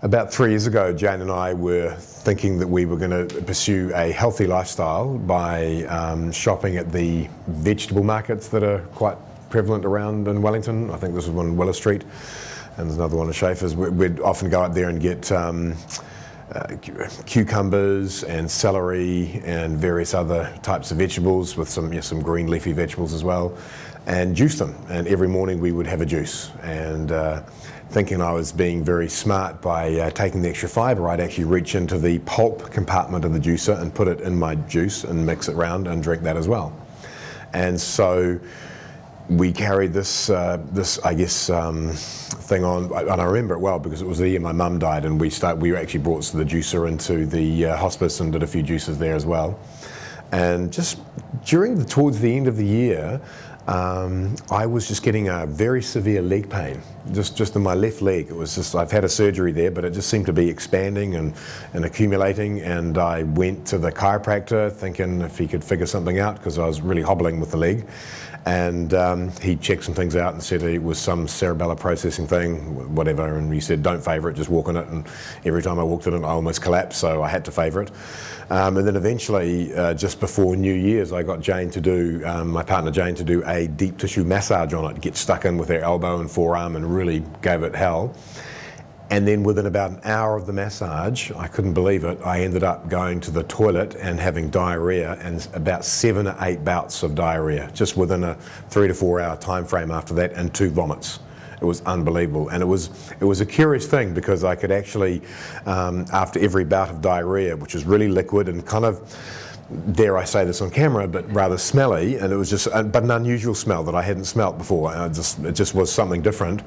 About 3 years ago, Jane and I were thinking that we were going to pursue a healthy lifestyle by shopping at the vegetable markets that are quite prevalent around in Wellington. I think this is one in Willow Street, and there's another one in Schaefer's. We'd often go out there and get cucumbers and celery and various other types of vegetables with some green leafy vegetables as well, and juice them. And every morning we would have a juice. And thinking I was being very smart by taking the extra fibre, I'd actually reach into the pulp compartment of the juicer and put it in my juice and mix it around and drink that as well. And so we carried this thing on, and I remember it well because it was the year my mum died, and we actually brought the juicer into the hospice and did a few juices there as well. And just towards the end of the year, I was just getting a very severe leg pain, just in my left leg. It was just, I've had a surgery there, but it just seemed to be expanding and accumulating. And I went to the chiropractor thinking if he could figure something out, because I was really hobbling with the leg. And he checked some things out and said it was some cerebellar processing thing, whatever. And he said, don't favour it, just walk in it. And every time I walked in it, I almost collapsed, so I had to favour it. And then eventually, just before New Year's, I got Jane to do, my partner Jane, to do a deep tissue massage on it, get stuck in with her elbow and forearm and really gave it hell. And then within about an hour of the massage, I couldn't believe it, I ended up going to the toilet and having diarrhea, and about 7 or 8 bouts of diarrhea, just within a 3 to 4 hour time frame after that, and 2 vomits. It was unbelievable. And it was a curious thing, because I could actually, after every bout of diarrhea, which was really liquid and kind of, dare I say this on camera, but rather smelly, and it was just, but an unusual smell that I hadn't smelt before. It just was something different.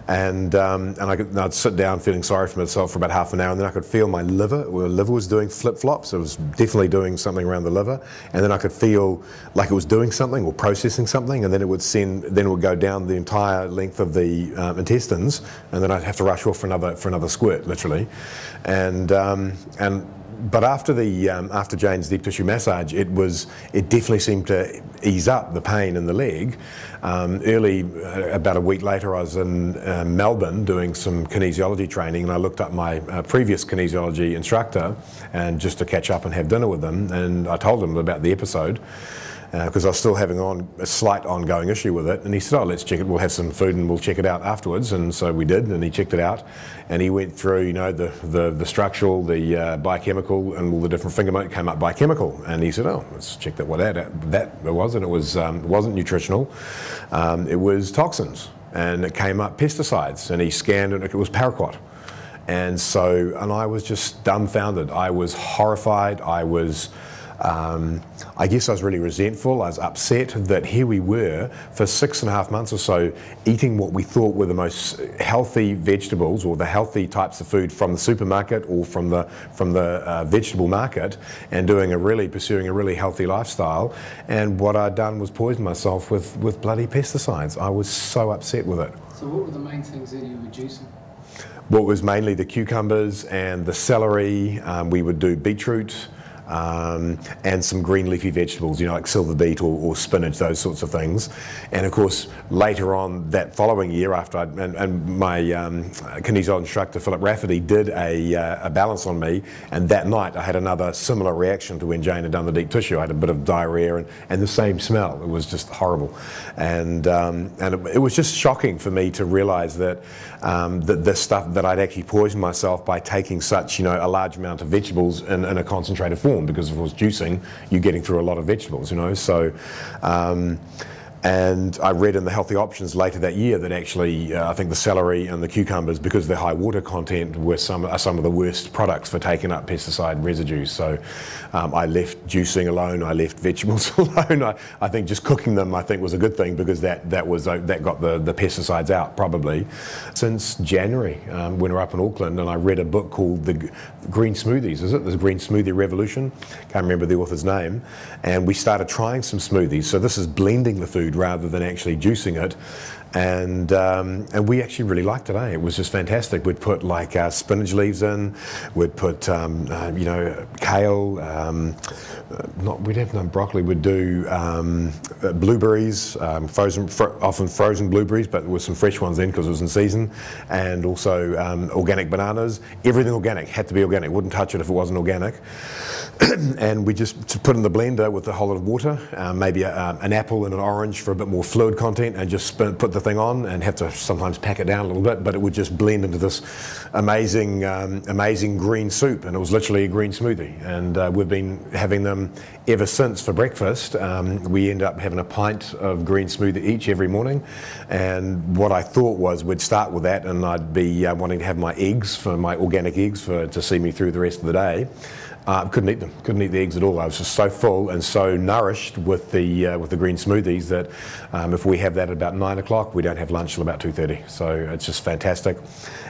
And I'd sit down feeling sorry for myself for about half an hour, and then I could feel my liver. Well, the liver was doing flip-flops. It was definitely doing something around the liver. And then I could feel like it was doing something or processing something, and then it would go down the entire length of the intestines, and then I'd have to rush off for another squirt, literally. But after Jane's deep tissue massage, it definitely seemed to ease up the pain in the leg. About a week later, I was in Melbourne doing some kinesiology training, and I looked up my previous kinesiology instructor, and just to catch up and have dinner with him, and I told him about the episode, because I was still having a slight ongoing issue with it. And he said, oh, let's check it, we'll have some food and we'll check it out afterwards. And so we did, and he checked it out, and he went through, the structural, the biochemical, and all the different finger modes came up biochemical. And he said, oh, let's check that what that was. And it wasn't nutritional, it was toxins, and it came up pesticides, and he scanned it, it was paraquat. And I was just dumbfounded. I was horrified. I guess I was really resentful. I was upset that here we were for 6.5 months or so eating what we thought were the most healthy vegetables, or the healthy types of food from the supermarket or from the vegetable market, and pursuing a really healthy lifestyle. And what I'd done was poison myself with bloody pesticides. I was so upset with it. So what were the main things that you were juicing? What was mainly the cucumbers and the celery. We would do beetroot. And some green leafy vegetables, like silver beet or spinach, those sorts of things. And of course, later on that following year, after and my kinesiology instructor Philip Rafferty did a balance on me, and that night I had another similar reaction to when Jane had done the deep tissue. I had a bit of diarrhea and the same smell. It was just horrible, and it was just shocking for me to realise that this stuff, that I'd actually poisoned myself by taking such a large amount of vegetables in a concentrated form. Because if it was juicing, you're getting through a lot of vegetables, So, and I read in the healthy options later that year that actually I think the celery and the cucumbers, because their high water content, are some of the worst products for taking up pesticide residues. So I left juicing alone. I left vegetables alone. I think just cooking them, I think, was a good thing, because that got the pesticides out probably. Since January, when we were up in Auckland, and I read a book called The Green Smoothies. Is it the Green Smoothie Revolution? Can't remember the author's name. And we started trying some smoothies. So this is blending the food rather than actually juicing it. and we actually really liked it. It was just fantastic. We'd put like spinach leaves in, we'd put you know, kale. We'd have no broccoli. We'd do blueberries, often frozen blueberries, but with some fresh ones in because it was in season, and also organic bananas. Everything organic, had to be organic. Wouldn't touch it if it wasn't organic. And we just put in the blender with a whole lot of water, maybe an apple and an orange for a bit more fluid content, and just put the thing on, and have to sometimes pack it down a little bit, but it would just blend into this amazing amazing green soup, and it was literally a green smoothie. And we've been having them ever since for breakfast. We end up having a pint of green smoothie each every morning, and what I thought was we'd start with that, and I'd be wanting to have my eggs, for my organic eggs, to see me through the rest of the day. Couldn't eat them. Couldn't eat the eggs at all. I was just so full and so nourished with the green smoothies that if we have that at about 9 o'clock, we don't have lunch till about 2:30. So it's just fantastic.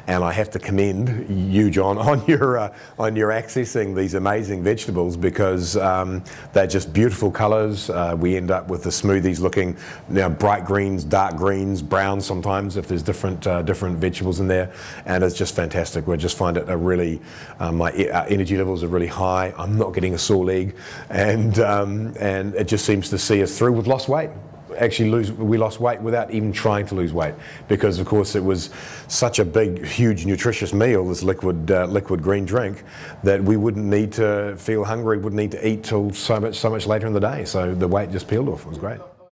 And I have to commend you, John, on your accessing these amazing vegetables, because they're just beautiful colours. We end up with the smoothies looking, you know, bright greens, dark greens, browns sometimes if there's different vegetables in there, and it's just fantastic. We just find it a really my energy levels are really high. I'm not getting a sore leg, and it just seems to see us through. We've lost weight. Actually, we lost weight without even trying to lose weight, because of course it was such a big, huge, nutritious meal, this liquid green drink, that we wouldn't need to feel hungry, wouldn't need to eat till so much later in the day. So the weight just peeled off. It was great.